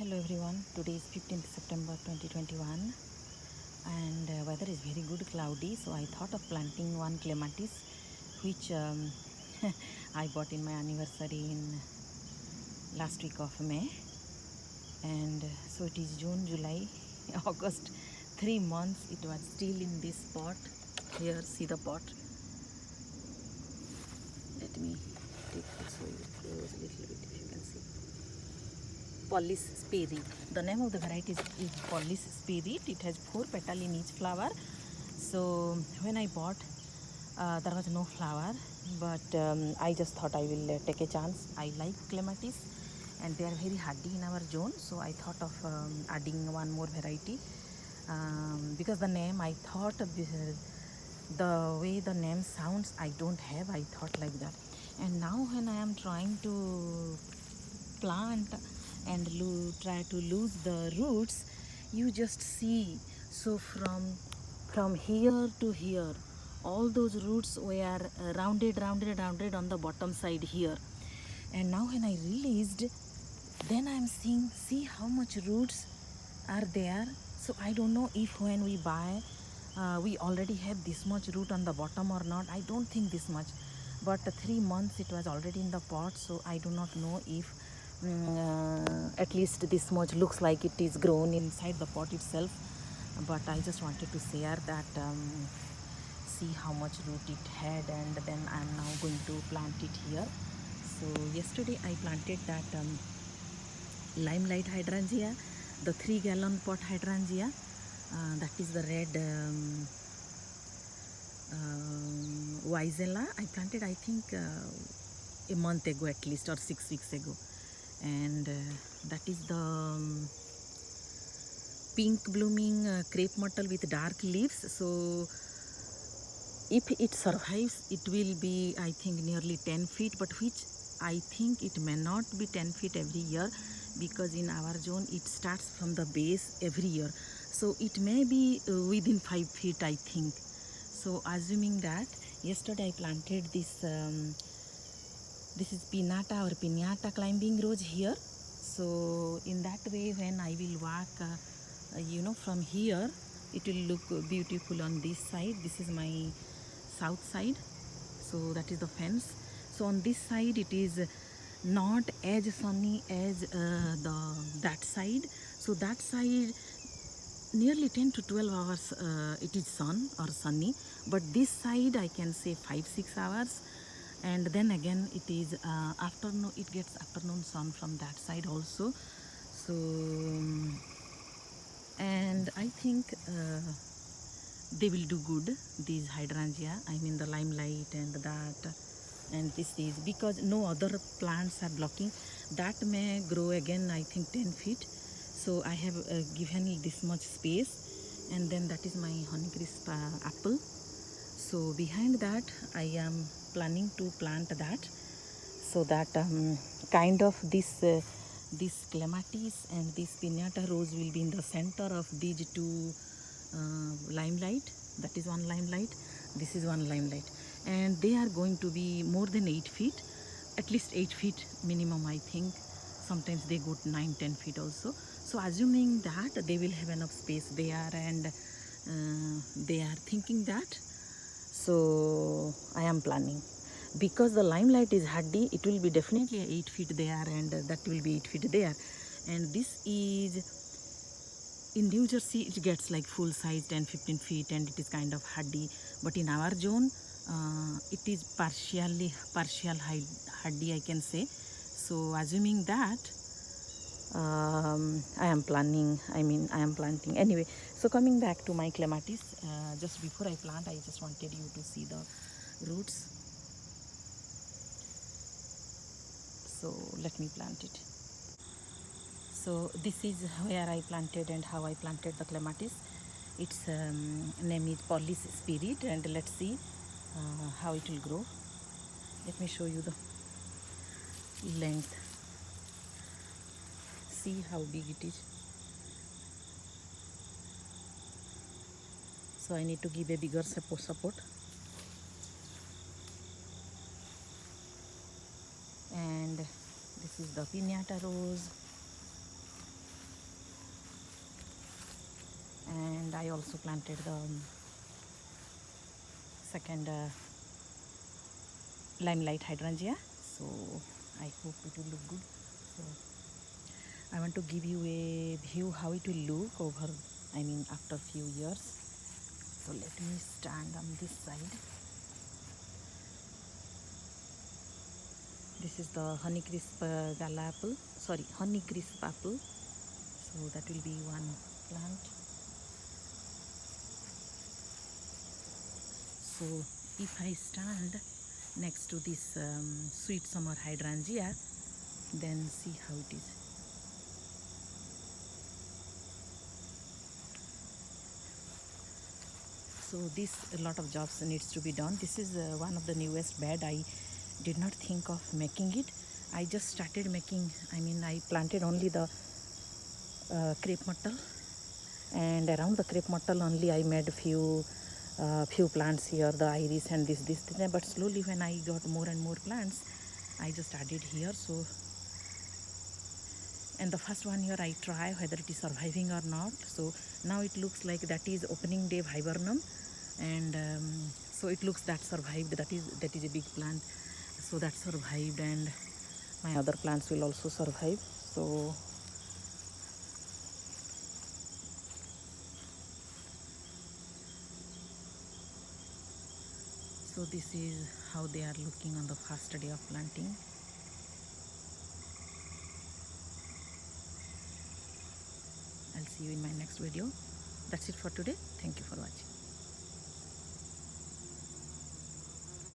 Hello everyone, today is 15th September 2021 and weather is very good, cloudy, so I thought of planting one clematis which I bought in my anniversary in last week of May. And so it is June, July, August, 3 months it was still in this pot. Here, see the pot. Let me take this so you close a little bit if you can see. Pollis spirit. The name of the variety is Pollis spirit. It has 4 petals in each flower. So when I bought, there was no flower, but I just thought I will take a chance. I like clematis and they are very hardy in our zone, so I thought of adding one more variety. Because the name, I thought the way the name sounds, I don't have, I thought like that. And now when I am trying to plant and try to lose the roots, you just see. So from here to here, all those roots were rounded on the bottom side here. And now when I released, then I am seeing, see how much roots are there. So I don't know if when we buy, we already have this much root on the bottom or not. I don't think this much, but 3 months it was already in the pot, so I do not know if at least this much looks like it is grown inside the pot itself. But I just wanted to share that, see how much root it had, and then I am now going to plant it here. So yesterday I planted that limelight hydrangea, the 3-gallon pot hydrangea, that is the red Weissella. I planted, I think, a month ago at least, or 6 weeks ago. And that is the pink blooming crepe myrtle with dark leaves. So if it survives, it will be, I think, nearly 10 feet, but which I think it may not be 10 feet every year, because in our zone it starts from the base every year. So it may be within 5 feet, I think. So assuming that, yesterday I planted this, this is pinata or piñata climbing rose here. So in that way, when I will walk, from here, it will look beautiful on this side. This is my south side, so that is the fence. So on this side it is not as sunny as that side. So that side nearly 10 to 12 hours it is sun or sunny, but this side I can say 5-6 hours. And then again it is afternoon, it gets afternoon sun from that side also. So and I think they will do good, these hydrangea, I mean the limelight and that. And this is because no other plants are blocking. That may grow again, I think 10 feet. So I have given this much space. And then that is my Honeycrisp apple. So behind that I am planning to plant that, so that kind of this clematis and this piñata rose will be in the center of these two limelight. That is one limelight, this is one limelight, and they are going to be more than 8 feet, at least 8 feet minimum, I think. Sometimes they go to 9-10 feet also. So assuming that they will have enough space there, and they are thinking that, so I am planning. Because the limelight is hardy, it will be definitely 8 feet there, and that will be 8 feet there. And this is, in New Jersey it gets like full size 10-15 feet, and it is kind of hardy. But in our zone it is partial hardy, I can say. So assuming that, I am planting anyway. So coming back to my clematis, just before I plant, I just wanted you to see the roots. So let me plant it. So this is where I planted and how I planted the clematis. Its name is Pollis spirit, and let's see how it will grow. Let me show you the length. See how big it is. So I need to give a bigger support. And this is the piñata rose. and I also planted the second limelight hydrangea, so I hope it will look good. So I want to give you a view how it will look over, I mean after few years. So let me stand on this side. This is the Honeycrisp gala apple, sorry, Honeycrisp apple. So that will be one plant. So if I stand next to this sweet summer hydrangea, then see how it is. So this, a lot of jobs needs to be done. This is one of the newest bed. I did not think of making it. I just started making, I mean I planted only the crepe myrtle, and around the crepe myrtle only I made few plants here, the iris and this. But slowly when I got more and more plants, I just added here. So, and the first one here I try whether it is surviving or not. So now it looks like that is opening day viburnum, and so it looks that survived. That is a big plant, so that survived, and my other plants will also survive. So this is how they are looking on the first day of planting. I'll see you in my next video. That's it for today. Thank you for watching.